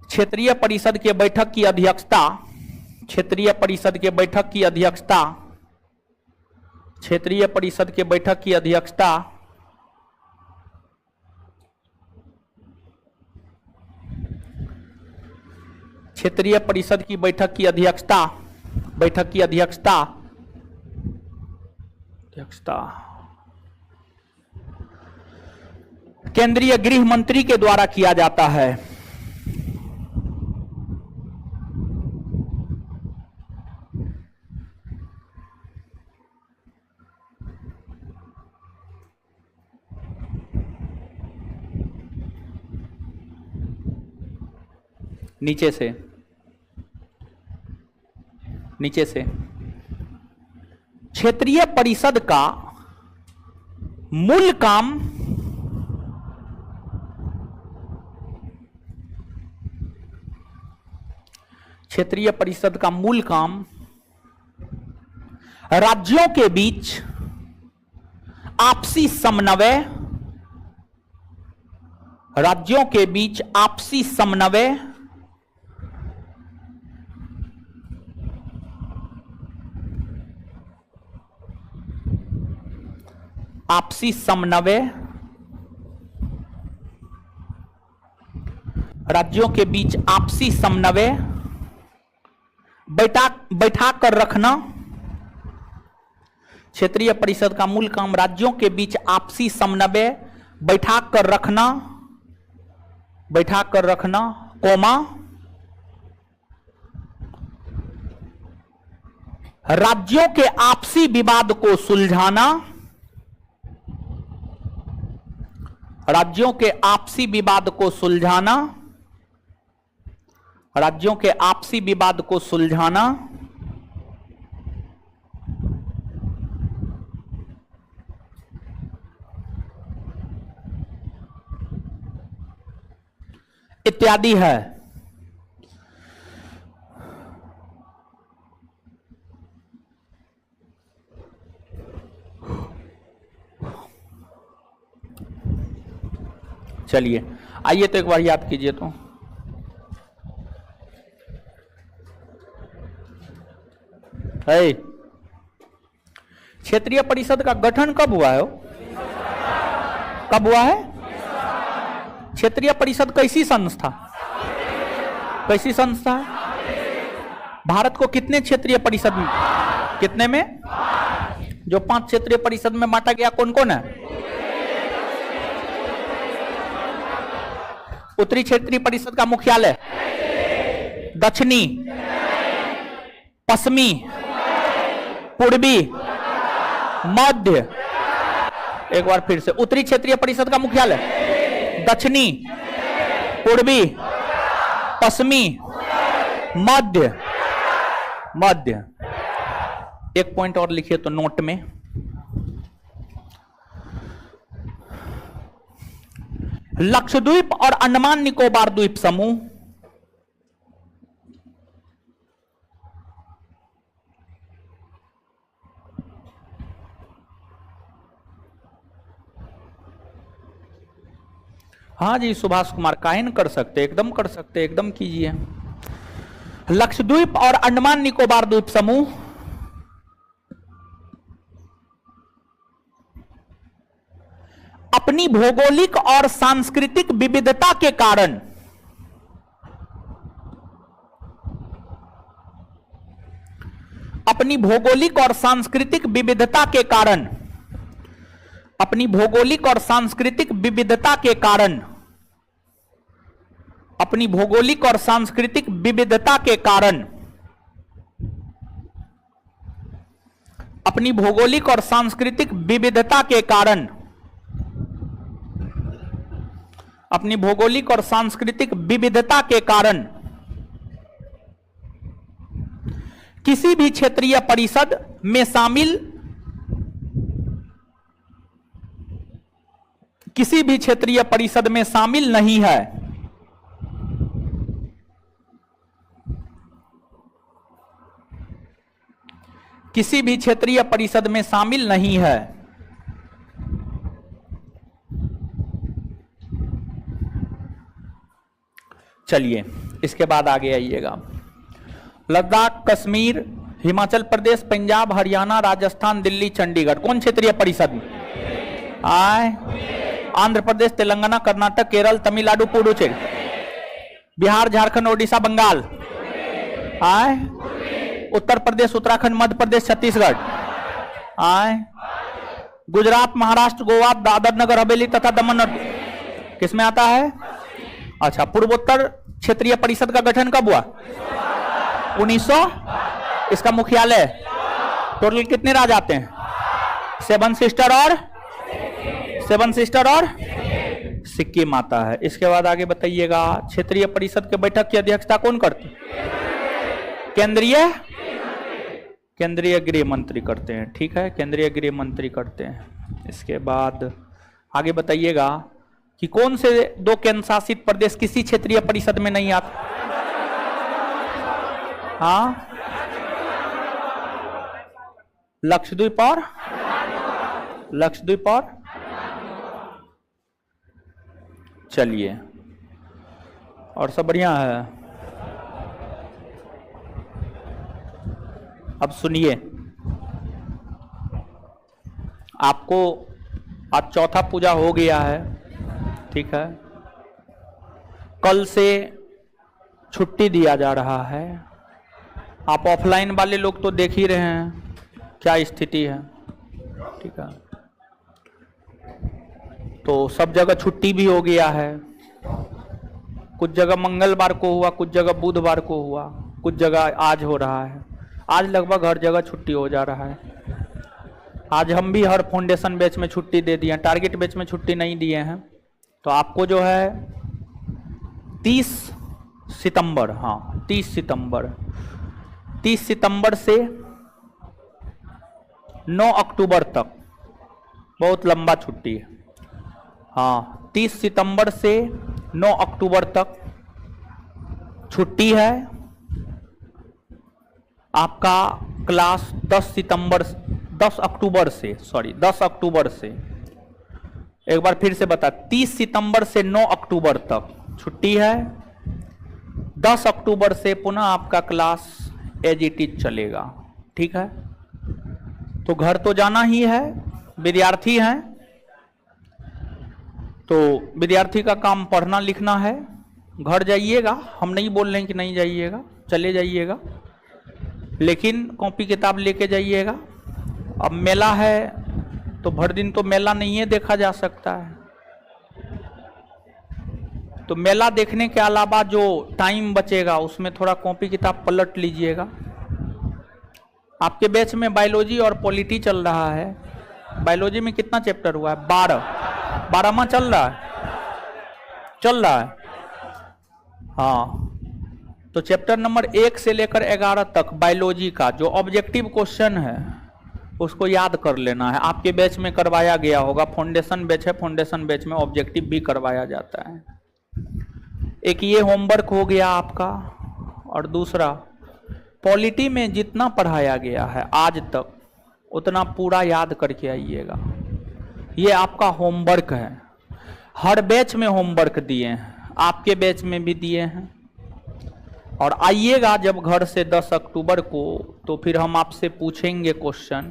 क्षेत्रीय परिषद के बैठक की अध्यक्षता, क्षेत्रीय परिषद के बैठक की अध्यक्षता, क्षेत्रीय परिषद के बैठक की अध्यक्षता क्षेत्रीय परिषद की बैठक की अध्यक्षता केंद्रीय गृह मंत्री के द्वारा किया जाता है। नीचे से क्षेत्रीय परिषद का मूल काम राज्यों के बीच आपसी समन्वय बैठा कर रखना। क्षेत्रीय परिषद का मूल काम राज्यों के बीच आपसी समन्वय बैठा कर रखना, कोमा राज्यों के आपसी विवाद को सुलझाना, इत्यादि है। चलिए आइए तो एक बार याद कीजिए तो क्षेत्रीय परिषद का गठन कब हुआ है? क्षेत्रीय परिषद कैसी संस्था है? भारत को कितने क्षेत्रीय परिषद में, कितने में? जो 5 क्षेत्रीय परिषद में बांटा गया कौन कौन है? उत्तरी क्षेत्रीय परिषद का मुख्यालय दक्षिणी, पश्चिमी, पूर्वी, मध्य। एक बार फिर से, उत्तरी क्षेत्रीय परिषद का मुख्यालय दक्षिणी, पूर्वी, पश्चिमी, मध्य। एक पॉइंट और लिखिए तो नोट में, लक्षद्वीप और अंडमान निकोबार द्वीप समूह हाँ जी सुभाष कुमार, काहे न कर सकते, एकदम कर सकते, एकदम कीजिए। लक्षद्वीप और अंडमान निकोबार द्वीप समूह अपनी भौगोलिक और सांस्कृतिक विविधता के कारण अपनी भौगोलिक और सांस्कृतिक विविधता के कारण किसी भी क्षेत्रीय परिषद में शामिल नहीं है। किसी भी क्षेत्रीय परिषद में शामिल नहीं है। चलिए इसके बाद आगे आइएगा। लद्दाख, कश्मीर, हिमाचल प्रदेश, पंजाब, हरियाणा, राजस्थान, दिल्ली, चंडीगढ़ कौन क्षेत्रीय परिषद में आए? आंध्र प्रदेश, तेलंगाना, कर्नाटक, केरल, तमिलनाडु, पुडुचेरी। बिहार, झारखंड, ओडिशा, बंगाल, आए, उत्तर प्रदेश, उत्तराखंड, मध्य प्रदेश, छत्तीसगढ़, आए, गुजरात, महाराष्ट्र, गोवा, दादर नगर हवेली तथा दमन और किसमें आता है? अच्छा, पूर्वोत्तर क्षेत्रीय परिषद का गठन कब हुआ? 1900। इसका मुख्यालय, टोटल कितने राज्य आते हैं? 7 सिस्टर और सिक्किम आता है। इसके बाद आगे बताइएगा, क्षेत्रीय परिषद के बैठक की अध्यक्षता कौन करते? केंद्रीय गृह मंत्री करते हैं। ठीक है, केंद्रीय गृह मंत्री करते हैं। इसके बाद आगे बताइएगा कि कौन से 2 केंद्र शासित प्रदेश किसी क्षेत्रीय परिषद में नहीं आते? हाँ, लक्षद्वीप और चलिए, और सब बढ़िया है। अब सुनिए, आपको आज चौथा पूजा हो गया है, ठीक है। कल से छुट्टी दिया जा रहा है। आप ऑफलाइन वाले लोग तो देख ही रहे हैं क्या स्थिति है, ठीक है। तो सब जगह छुट्टी भी हो गया है। कुछ जगह मंगलवार को हुआ, कुछ जगह बुधवार को हुआ, कुछ जगह आज हो रहा है। आज लगभग हर जगह छुट्टी हो जा रहा है। आज हम भी हर फाउंडेशन बैच में छुट्टी दे दिए हैं, टारगेट बैच में छुट्टी नहीं दिए हैं। तो आपको जो है 30 सितंबर, हाँ 30 सितंबर से 9 अक्टूबर तक, बहुत लंबा छुट्टी है। हाँ, 30 सितंबर से 9 अक्टूबर तक छुट्टी है। आपका क्लास 10 अक्टूबर से, एक बार फिर से बता, 30 सितंबर से 9 अक्टूबर तक छुट्टी है। 10 अक्टूबर से पुनः आपका क्लास एज इट इज चलेगा, ठीक है। तो घर तो जाना ही है, विद्यार्थी हैं तो विद्यार्थी का काम पढ़ना लिखना है। घर जाइएगा, हम नहीं बोल रहे हैं कि नहीं जाइएगा, चले जाइएगा, लेकिन कॉपी किताब लेके जाइएगा। अब मेला है तो भर दिन तो मेला नहीं है देखा जा सकता है, तो मेला देखने के अलावा जो टाइम बचेगा उसमें थोड़ा कॉपी किताब पलट लीजिएगा। आपके बैच में बायोलॉजी और पॉलिटी चल रहा है। बायोलॉजी में कितना चैप्टर हुआ है? 12वां चल रहा है। हाँ, तो चैप्टर नंबर 1 से लेकर 11 तक बायोलॉजी का जो ऑब्जेक्टिव क्वेश्चन है उसको याद कर लेना है। आपके बैच में करवाया गया होगा, फाउंडेशन बैच है, फाउंडेशन बैच में ऑब्जेक्टिव भी करवाया जाता है। एक ये होमवर्क हो गया आपका, और दूसरा पॉलिटी में जितना पढ़ाया गया है आज तक उतना पूरा याद करके आइएगा। ये आपका होमवर्क है। हर बैच में होमवर्क दिए हैं, आपके बैच में भी दिए हैं। और आइएगा जब घर से 10 अक्टूबर को, तो फिर हम आपसे पूछेंगे क्वेश्चन,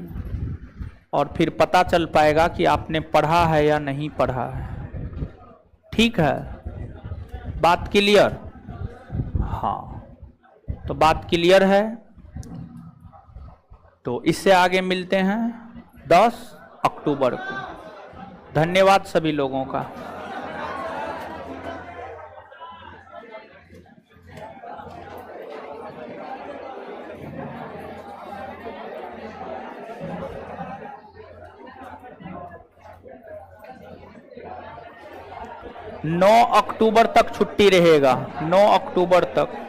और फिर पता चल पाएगा कि आपने पढ़ा है या नहीं पढ़ा है। ठीक है, बात क्लियर? हाँ, तो बात क्लियर है। तो इससे आगे मिलते हैं 10 अक्टूबर को। धन्यवाद सभी लोगों का। नौ अक्टूबर तक छुट्टी रहेगा, 9 अक्टूबर तक।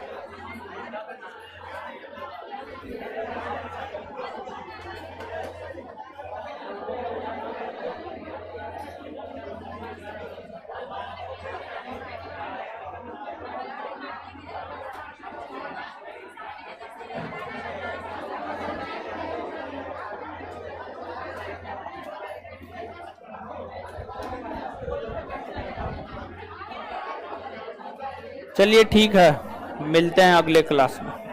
चलिए ठीक है, मिलते हैं अगले क्लास में।